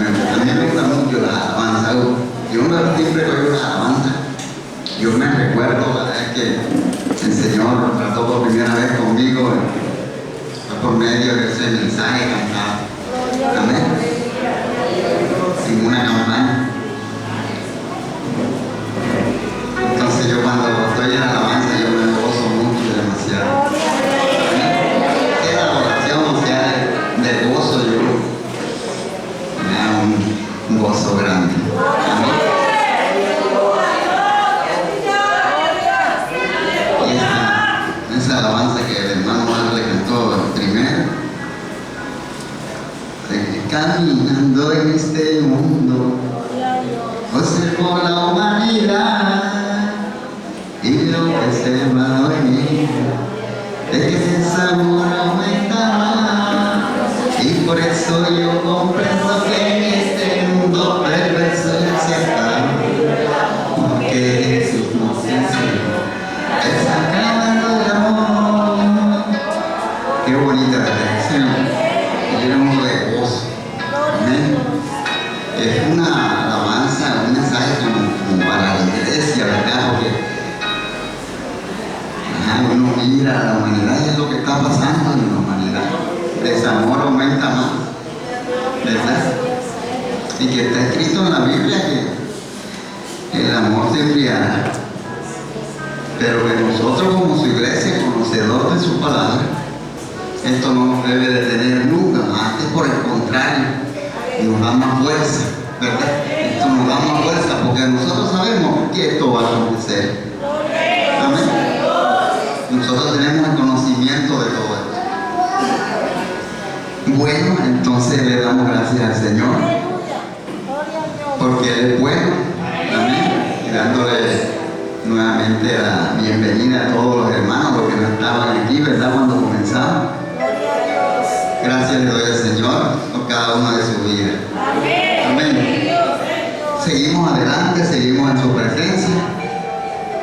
A mí me gusta mucho la alabanza. Yo siempre que oigo una alabanza, yo me recuerdo la vez que el Señor trató por primera vez conmigo, fue por medio de ese mensaje cantado. Amén. En una campaña. Entonces yo cuando estoy en la alabanza, yo me gozo mucho, demasiado. Que la oración sea de gozo, yo me da un gozo grande. Amén. Y esa alabanza que el hermano Marley cantó primero, caminando en este mundo, observo la humanidad y lo que se va en mí es que ese amor aumenta más, y por eso yo comprendo que en este mundo perverso ya se está, porque Jesús nos enseñó, está acabando el amor. Qué bonita la canción, lleno de gozo. Amén. Es una alabanza, un mensaje como para la iglesia, ¿verdad? Porque uno mira a la humanidad y es lo que está pasando en la humanidad. El desamor aumenta más, ¿verdad? Y que está escrito en la Biblia que el amor se enfriará, pero que nosotros como su iglesia, conocedor de su palabra, esto no nos debe detener nunca, antes por el contrario, nos da más fuerza, ¿verdad? Esto nos da más fuerza porque nosotros sabemos que esto va a acontecer. Amén. Nosotros tenemos el conocimiento de todo esto. Bueno, entonces le damos gracias al Señor porque Él es bueno. Amén. Y dándole nuevamente la bienvenida a todos los hermanos, los que no estaban aquí, ¿verdad? Cuando comenzamos. Gracias le doy al Señor por cada una de sus vidas. Amén. Seguimos adelante, seguimos en su presencia.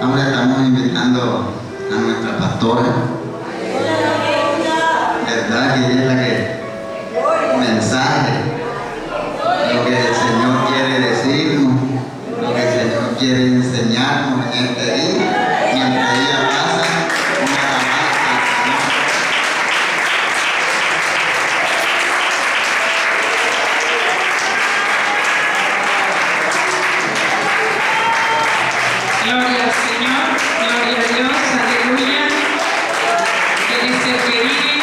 Ahora estamos invitando a nuestra pastora, ¿verdad? Que ella es la que mensaje, lo que el Señor quiere decirnos, lo que el Señor quiere enseñarnos en este día, mientras ella pasa una alabanza. Gloria al Señor, gloria a Dios, aleluya. Él es el que vive,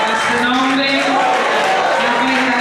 a su nombre, la cuenta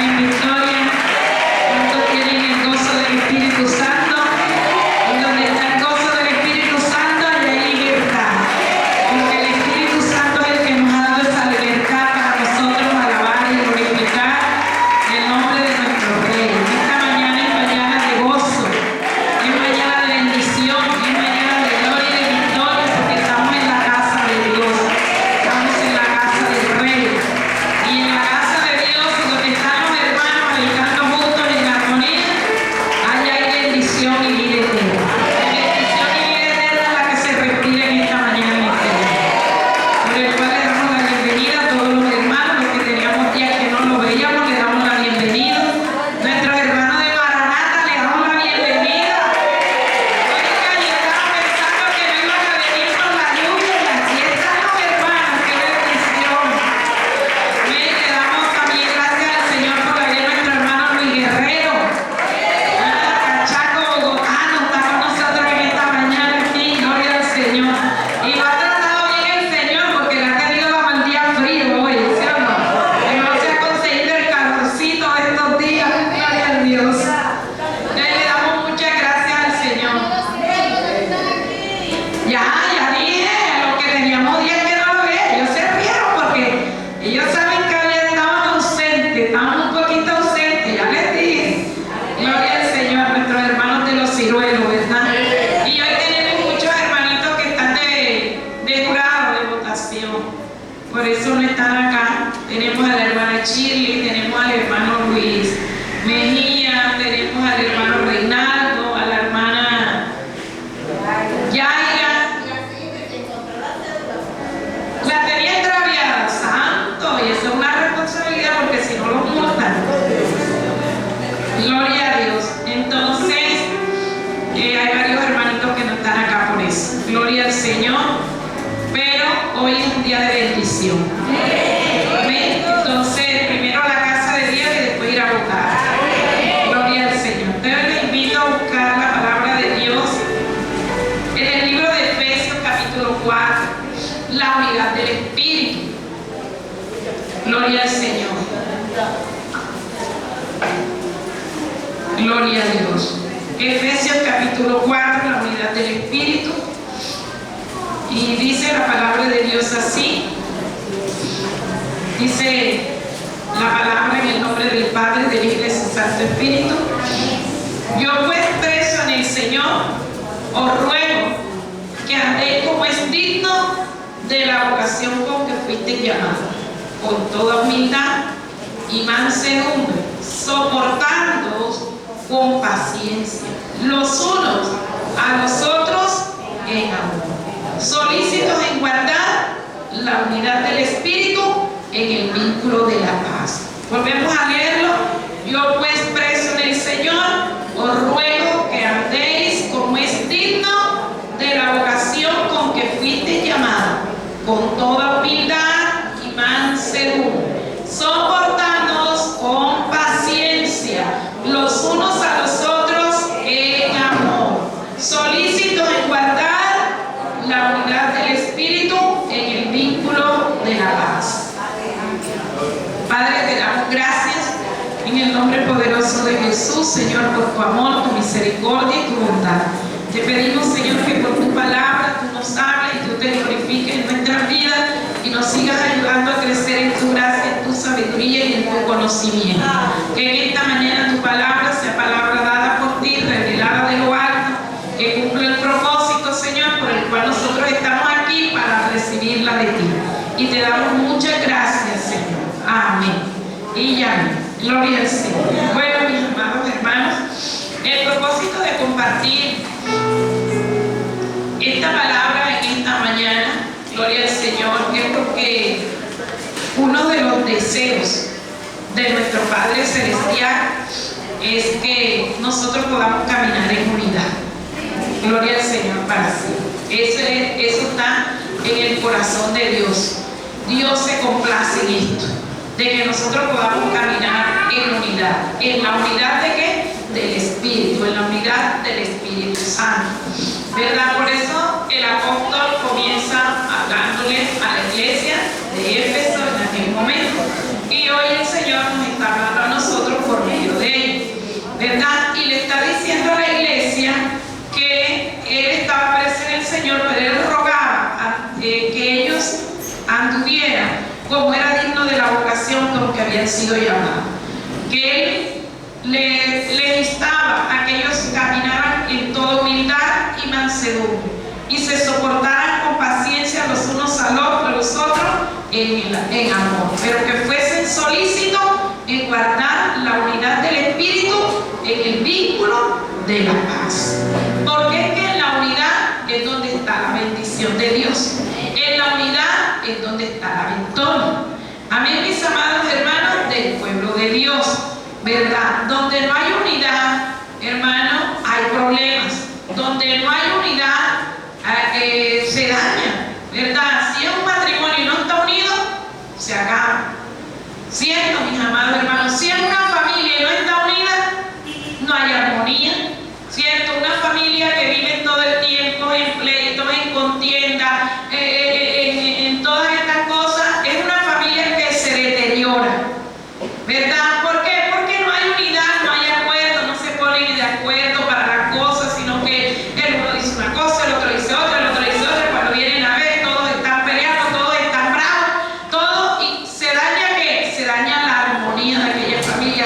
Gloria al Señor. Gloria a Dios. Efesios capítulo 4, la unidad del Espíritu. Y dice la palabra de Dios así. Dice la palabra en el nombre del Padre, del Hijo y del Santo Espíritu. Yo pues preso en el Señor, os ruego que andéis como es digno de la vocación con que fuiste llamados, con toda humildad y mansedumbre, soportándoos con paciencia los unos a los otros en amor, solícitos en guardar la unidad del Espíritu en el vínculo de la paz. Volvemos a leerlo. Yo pues preso en el Señor, os ruego que andéis como es digno de la vocación con que fuiste llamados, con toda humildad y mansedumbre, soportándoos con paciencia los unos a los otros en amor, solícitos en guardar la unidad del Espíritu en el vínculo de la paz. Padre, te damos gracias en el nombre poderoso de Jesús, Señor, por tu amor, tu misericordia y tu bondad. Te pedimos, Señor, que por tu palabra tú nos hables y tú te glorifiques en nuestras vidas y nos sigas ayudando a crecer en tu gracia, en tu sabiduría y en tu conocimiento. Que en esta mañana tu palabra sea palabra dada por ti, revelada de lo alto, que cumpla el propósito, Señor, por el cual nosotros estamos aquí para recibirla de ti. Y te damos muchas gracias, Señor. Amén. Y amén. Gloria al Señor. Bueno, mis amados hermanos, el propósito de compartir esta palabra en esta mañana, gloria al Señor, es porque uno de los deseos de nuestro Padre Celestial es que nosotros podamos caminar en unidad. Gloria al Señor para siempre. Eso está en el corazón de Dios. Dios se complace en esto, de que nosotros podamos caminar en unidad. ¿En la unidad de qué? Del Espíritu, en la unidad del Espíritu Santo, ¿verdad? Por eso el apóstol comienza hablándole a la iglesia de Éfeso en aquel momento, y hoy el Señor nos está hablando a nosotros por medio de él, ¿verdad? Y le está diciendo a la iglesia que él estaba preso en el Señor, pero él rogaba que ellos anduvieran como era digno de la vocación con que habían sido llamados, que él le instaba a que ellos caminaran en toda humildad y mansedumbre y se soportaran con paciencia los unos a los otros en amor, pero que fuesen solícitos en guardar la unidad del Espíritu en el vínculo de la paz. Porque es que en la unidad es donde está la bendición de Dios, en la unidad es donde está la victoria. Amén, mis amados hermanos del pueblo de Dios, ¿verdad? Donde no hay unidad, hermano, hay problemas. Donde no hay unidad, se daña, ¿verdad? Si es un matrimonio y no está unido, se acaba. ¿Cierto, mis amados hermanos? Si es una familia y no está unida, no hay armonía. ¿Cierto? Una familia que vive todo el tiempo en pleitos, en contienda, en todas estas cosas, es una familia que se deteriora, ¿verdad? ¿Por qué? Porque no hay unidad, no hay acuerdo, no se ponen de acuerdo para las cosas, sino que el uno dice una cosa, el otro dice otra, el otro dice otra. Cuando vienen a ver, todos están peleando, todos están bravos, todo, y se daña, ¿qué? Se daña la armonía de aquella familia,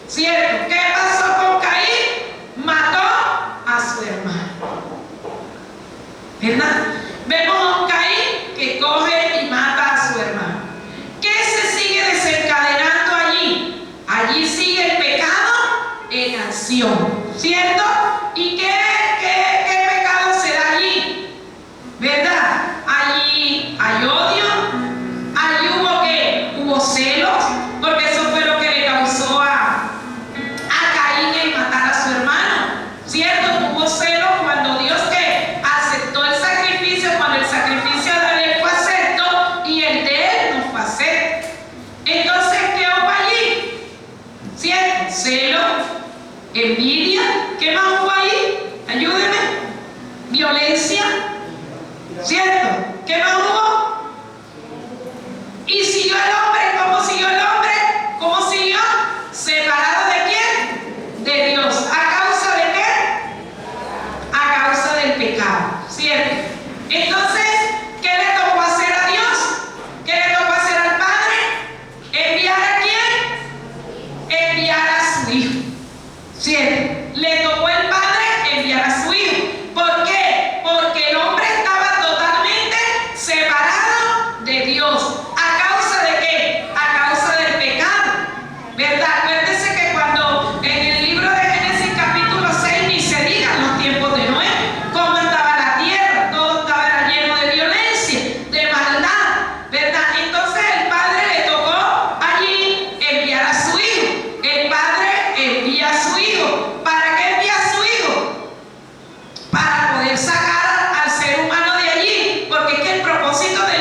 ¿cierto? ¿Qué pasó con Caín? Mató a su hermano, ¿verdad? Vemos a un Caín que coge y mata a su hermano. ¿Qué se sigue desencadenando allí? Allí sigue el pecado en acción, ¿cierto? ¿Y qué pecado se da allí? ¿Verdad? Allí hay odio, allí hubo ¿qué? Hubo celos, porque eso fue lo que le causó a Caín el matar a su hermano, ¿cierto? Hubo celos cuando Dios que aceptó el sacrificio, cuando el sacrificio de él fue acepto y el de él no fue acepto. Entonces, ¿qué hubo allí? ¿Cierto? Celo, envidia, ¿qué más hubo ahí? Ayúdeme. Violencia, ¿cierto? ¿Qué más hubo? Y siguió el hombre, ¿cómo siguió el hombre? ¿Cómo siguió? Separado de quién? De Dios. ¿A causa de qué? A causa del pecado, ¿cierto? Entonces, ¿qué le tocó hacer a Dios? ¿Qué le tocó hacer al Padre? ¿Enviar a quién? Enviar a su Hijo, ¿cierto? Le tocó al Padre enviar a su Hijo. ¿Por qué? Porque el hombre estaba totalmente separado de Dios. ¿A causa de qué? A causa del pecado, ¿verdad? Acuérdense que cuando en el libro de Génesis capítulo 6 ni se digan los tiempos de Noé, cómo andaba la tierra, todo estaba lleno de violencia, de maldad, ¿verdad? Entonces el Padre le tocó allí enviar a su Hijo. El Padre envía a su Hijo. ¿Para qué envía a su Hijo? Para poder sacar al ser humano de allí, porque es que el propósito de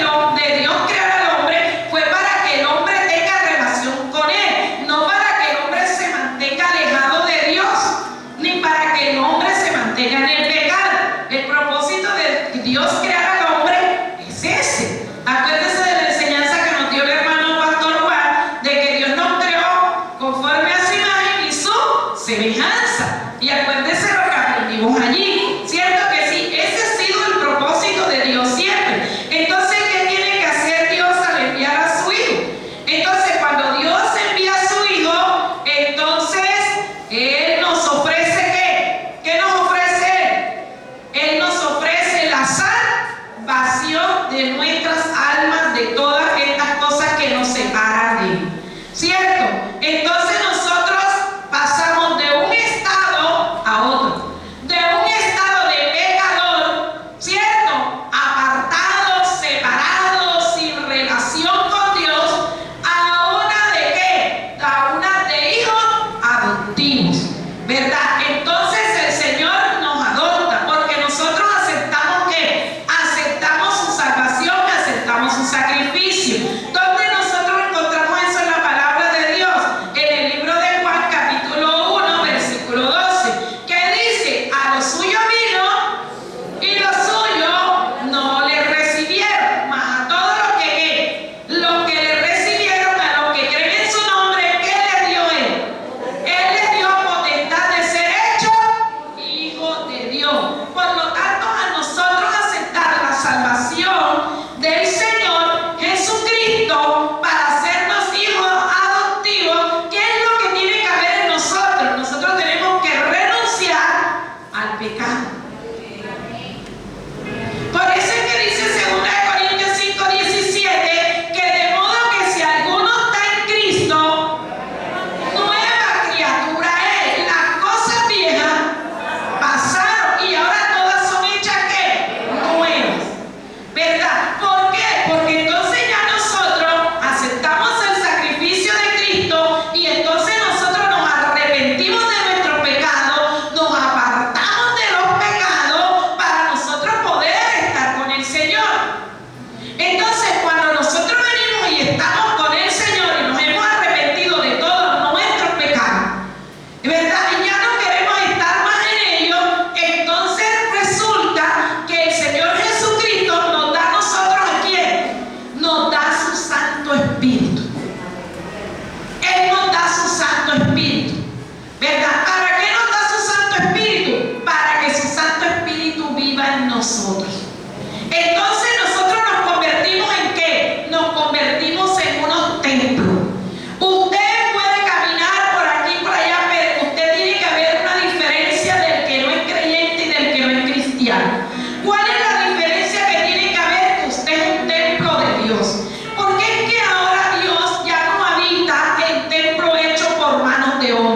Dios crear al hombre fue para que el hombre tenga relación con él, no para que el hombre se mantenga alejado de Dios, ni para que el hombre se mantenga en el pecado. El propósito de Dios crear al hombre es ese. Acuérdense de la enseñanza que nos dio el hermano Pastor Juan, de que Dios nos creó conforme a su imagen y su semejanza. Y acuérdense lo que aprendimos allí, ¿cierto que sí? Ese ha sido el propósito de Dios siempre. Entonces, ¿qué tiene que hacer Dios al enviar a su Hijo? Entonces, cuando Dios envía a su Hijo, entonces Él nos ofrece ¿qué? ¿Qué nos ofrece Él? Él nos ofrece la salvación de nuestras almas, de todas estas cosas que nos separan de Él, ¿cierto? Entonces nosotros pasamos de un estado a otro, de un estado de pecador, ¿cierto? Apartados, separados, sin relación con Dios, a una de ¿qué? A una de hijos adoptivos.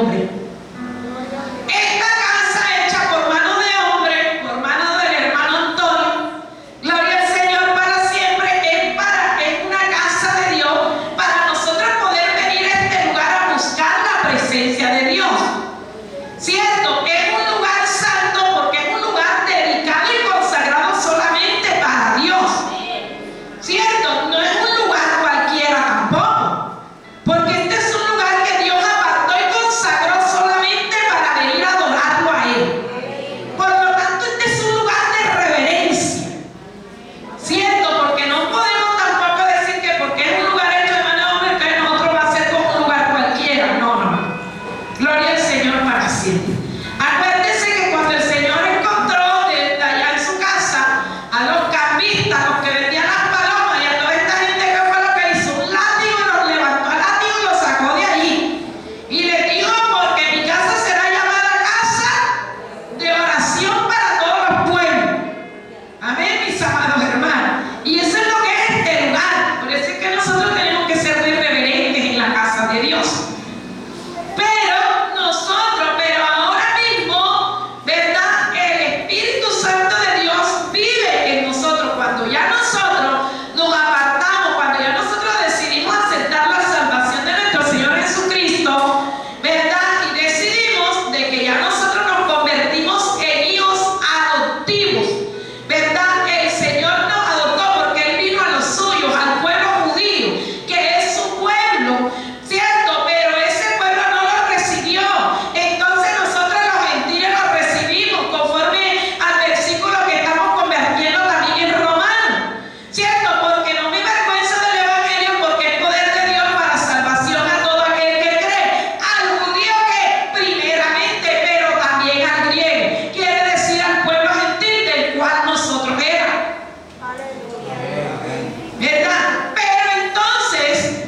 hombre. Esta casa hecha por mano de hombre, por mano del hermano Antonio, gloria al Señor para siempre, es una casa de Dios para nosotros poder venir a este lugar a buscar la presencia de Dios. ¿Cierto? Es un lugar santo porque es un lugar dedicado y consagrado solamente para Dios. ¿Cierto? No es un lugar cualquiera tampoco, porque este es un lugar que Dios apartó y consagró solamente para venir a adorarlo a Él. Por lo tanto, este es un lugar de reverencia. ¿Cierto? Porque no podemos tampoco decir que porque es un lugar hecho de mano de hombre, que nosotros va a ser como un lugar cualquiera. No, no. Gloria al Señor para siempre. Acuérdense que cuando el Señor encontró desde allá en su casa a los cambistas, los que vendían las palomas y a toda esta gente, que fue lo que hizo, un látigo, los levantó al látigo y los sacó de allí. Y les dijo: porque mi casa será llamada casa de oración para todos los pueblos. Amén, mis amados hermanos. Y eso es lo que es este lugar. Por eso es que nosotros tenemos que ser muy reverentes en la casa de Dios. Pero ahora mismo, ¿verdad? El Espíritu Santo de Dios vive en nosotros. Cuando ya nosotros nos apartamos, cuando ya nosotros decidimos aceptar la salvación de nuestro Señor Jesucristo, ¿verdad? Y decidimos de que ya nosotros nos convertimos en hijos adoptivos, ¿verdad? El Señor nos adoptó porque Él vino a los suyos, al pueblo judío, que es su pueblo, ¿cierto? Pero ese pueblo no lo recibió. Entonces nosotros los gentiles los recibimos conforme al versículo que estamos convirtiendo también en Romanos, ¿cierto? Porque no me avergüenzo del Evangelio, porque es poder de Dios para salvación a todo aquel que cree, al judío que primeramente, pero también al griego, quiere decir al pueblo gentil del cual nosotros éramos, ¿verdad? Pero entonces,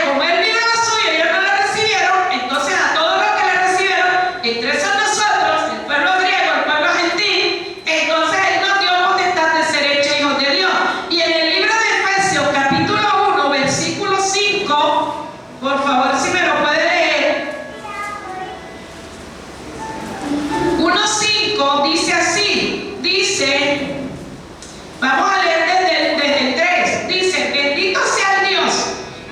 como Él vino a lo suyo y ellos no lo recibieron, entonces a todos los que le recibieron, entre esos nosotros, el pueblo griego, el pueblo gentil, entonces Él nos dio potestad de ser hechos hijos de Dios. Y en el libro de Efesios, capítulo 1, versículo 5, por favor, si me lo puede leer. 1:5 dice así, vamos a leer desde el 3, dice: bendito sea el Dios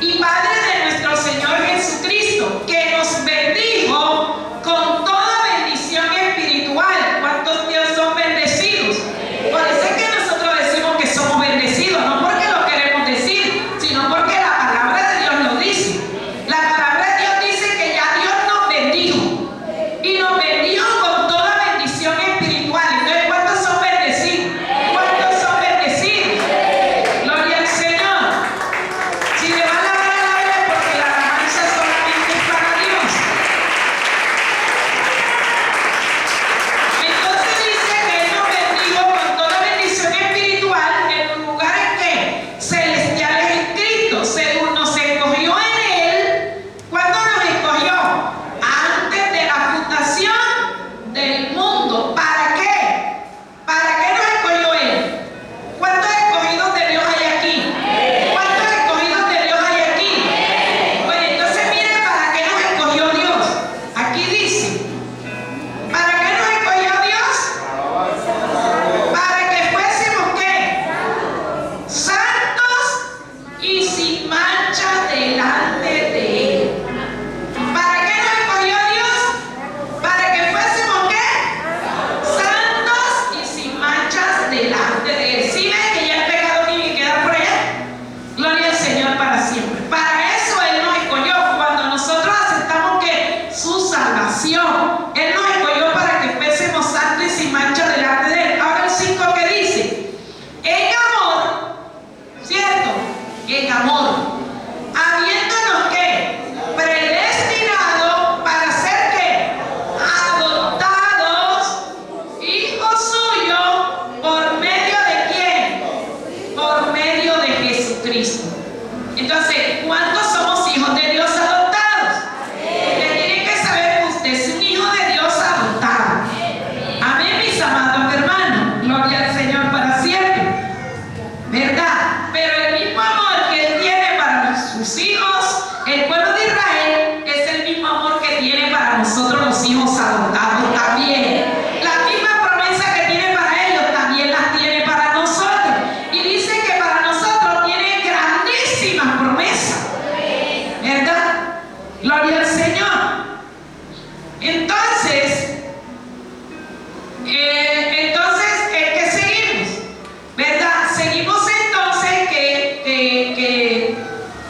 y Padre de nuestro Señor Jesucristo, que nos bendijo con toda bendición espiritual. ¿Cuántos Dios son bendecidos? Por eso es que nosotros decimos que somos bendecidos, no porque lo queremos decir, sino porque la palabra de Dios lo dice. La palabra de Dios dice que ya Dios nos bendijo, y nos bendijo con toda bendición espiritual. Entonces, ¿cuántos son bendecidos? ¿Cuántos son bendecidos? Gloria al Señor. Si le va a alabar a la vez, porque la alabanza solamente es para Dios. Entonces dice que Él nos bendijo con toda bendición espiritual en los lugares que celestiales en Cristo, según nos escogió en Él. ¿Cuándo nos escogió? Antes de la fundación del mundo. ¿Para qué? ¿Para qué nos escogió Él? ¿Cuántos escogidos de Dios hay aquí? ¿Cuántos escogidos de Dios hay aquí? Bueno, entonces mire para qué nos escogió Dios. Aquí dice: ¿para qué nos escogió Dios? Para que fuésemos ¿qué? Santos y sin mancha delante de Él. ¿Para qué nos escogió Dios? Para que fuésemos ¿qué? Santos y sin manchas delante de Él. ¿Sí ven que ya el pecado tiene que quedar por allá? Gloria al Señor para siempre. Para eso Él nos escogió. Cuando nosotros aceptamos que su salvación, Él nos escogió para que fuésemos santos y sin mancha delante de Él. Ahora el 5 que dice: en amor, ¿cierto? En amor, habiéndonos ¿qué? Predestinado para ser ¿qué? Adoptados, hijos suyos, ¿por medio de quién? Por medio de Jesucristo. Entonces, ¿cuántos somos hijos de Dios adoptados? Usted tiene que saber que usted es un hijo de Dios nosotros los hijos adoptados también. La misma promesa que tiene para ellos también las tiene para nosotros. Y dice que para nosotros tiene grandísimas promesas, ¿verdad? Gloria al Señor. Entonces, ¿qué seguimos? ¿Verdad? Seguimos entonces que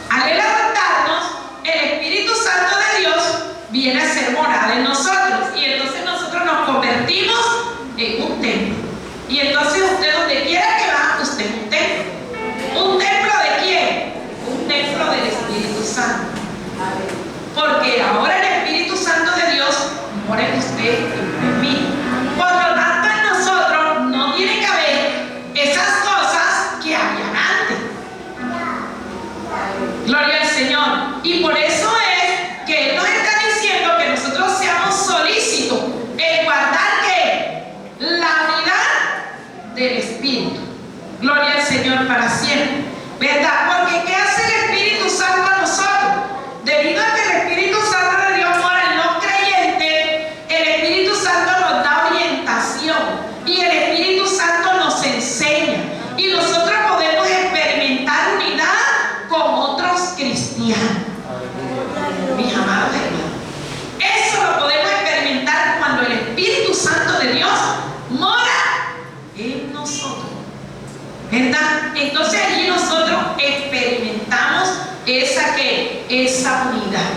al él adoptarnos, el Espíritu Santo de Dios viene a ser morada en nosotros. Y entonces nosotros nos convertimos en un templo. Y entonces usted donde quiera que va, usted es un templo. ¿Un templo de quién? Un templo del Espíritu Santo. Porque ahora el Espíritu Santo de Dios mora en usted y en mí. Por lo tanto, en nosotros no tiene que haber esas cosas que habían antes. Gloria al Señor. Y por eso es que Él nos está diciendo que nosotros seamos solícitos en guardar ¿qué? La unidad del Espíritu. Gloria al Señor para siempre. ¿Verdad? Porque ¿qué hace el Espíritu Santo a nosotros? Debido a que el Espíritu Santo de Dios mora en los creyentes, el Espíritu Santo nos da orientación y el Espíritu Santo nos enseña. Y nosotros podemos experimentar unidad con otros cristianos. Mis amados hermanos, eso lo podemos experimentar cuando el Espíritu Santo de Dios mora en nosotros, ¿verdad? Entonces allí nosotros experimentamos esa unidad,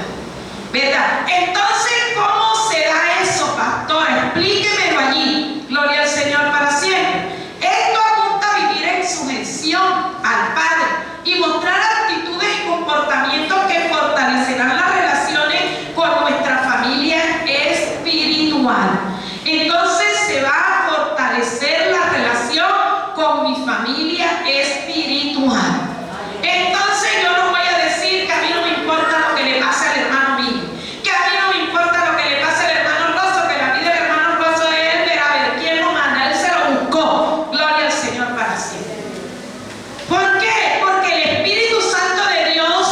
¿verdad? Entonces, ¿cómo se da eso, pastora? Explíquemelo allí. Gloria al Señor para siempre. Esto apunta a vivir en sujeción al Padre y mostrar actitudes y comportamientos que fortalecerán las relaciones con nuestra familia espiritual. Entonces se va a fortalecer la relación con mi familia espiritual. Entonces yo no voy a decir que a mí no me importa lo que le pasa al hermano mío, que a mí no me importa lo que le pasa al hermano Rosso, que la vida del hermano Rosso es él, pero a ver quién lo manda, él se lo buscó. Gloria al Señor para siempre. ¿Por qué? Porque el Espíritu Santo de Dios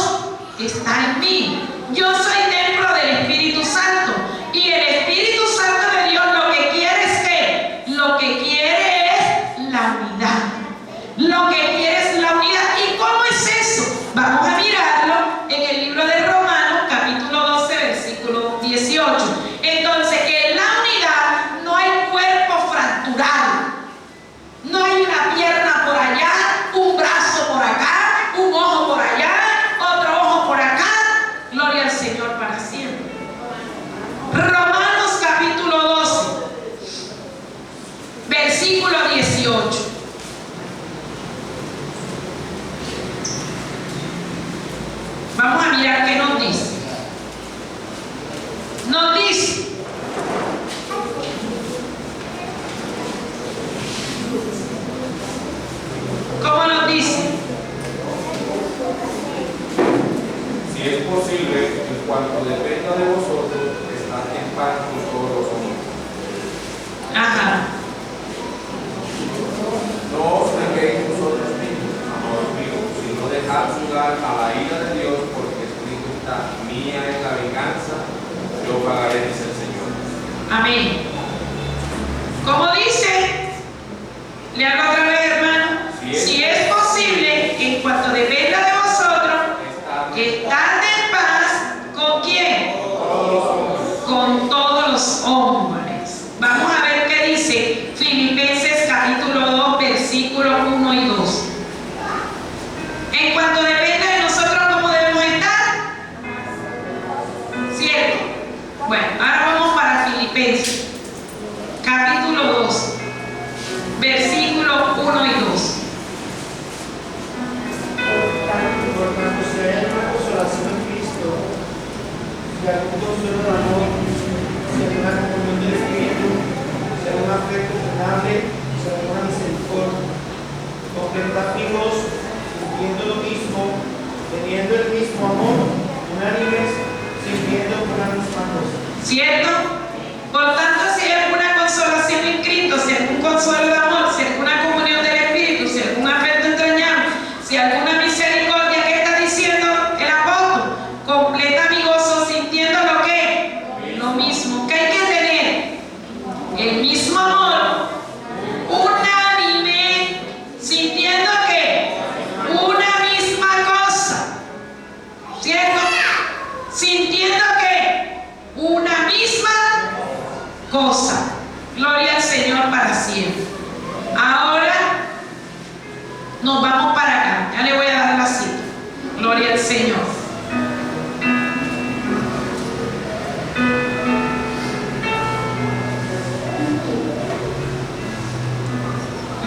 está en mí. Yo soy templo del Espíritu Santo y el Espíritu Santo de Dios lo que quiere es que lo que quiere es la unidad. Lo que quiere es la unidad. ¿Y cómo es eso? Vamos a mirarlo en el libro de Romanos, capítulo 12, versículo 18. Entonces, en la unidad no hay cuerpo fracturado. No hay una pierna por allá, un brazo por acá, un ojo por allá, otro ojo por acá. Gloria al Señor para siempre. Romanos, capítulo 12, versículo 18. Vamos a mirar qué nos dice. Nos dice: ¿cómo nos dice? Si es posible, en cuanto dependa de vosotros, estad en paz con todos los hombres. Ajá. No os neguéis vosotros mismos, amados míos, sino dejad lugar a la ira de Dios, porque escrito está: mía es la venganza, yo pagaré, dice el Señor. Amén. ¿Cómo dice? Le hago otra vez, hermano. Si es posible, en cuanto dependa de vosotros, estad en paz. ¿Con quién? Con todos los hombres. Vamos a ver qué dice Filipenses capítulo 2, versículos 1 y 2. En cuanto dependa de nosotros, ¿cómo debemos estar? ¿Cierto? Bueno, ahora vamos para Filipenses capítulo 2, versículos 1 y 2. Por tanto, si hay alguna consolación en Cristo, si algún consuelo de amor, si alguna comunión del Espíritu, si algún afecto fraternal, si alguna misericordia, contemplativos, sintiendo lo mismo, teniendo el mismo amor, unánimes, sirviendo con la misma cosa. ¿Cierto? Por tanto, si hay alguna consolación en Cristo, si hay algún consuelo de amor, si hay alguna comunión del Espíritu, si hay algún afecto entrañable, si hay alguna misericordia, ¿qué está diciendo el apóstol? Completa mi gozo sintiendo lo que, lo mismo, mismo, que hay que tener el mismo amor, unánime, sintiendo que una misma cosa, ¿cierto? Sintiendo que una misma cosa. Gloria al Señor para siempre. Ahora nos vamos para acá. Ya le voy a dar la cita. Gloria al Señor.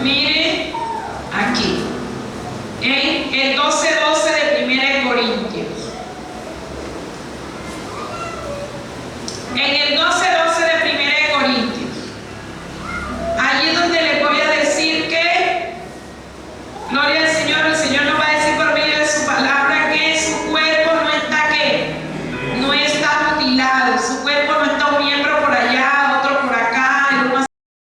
Mire aquí. En el 12:12 de 1 Corintios. En el 12:12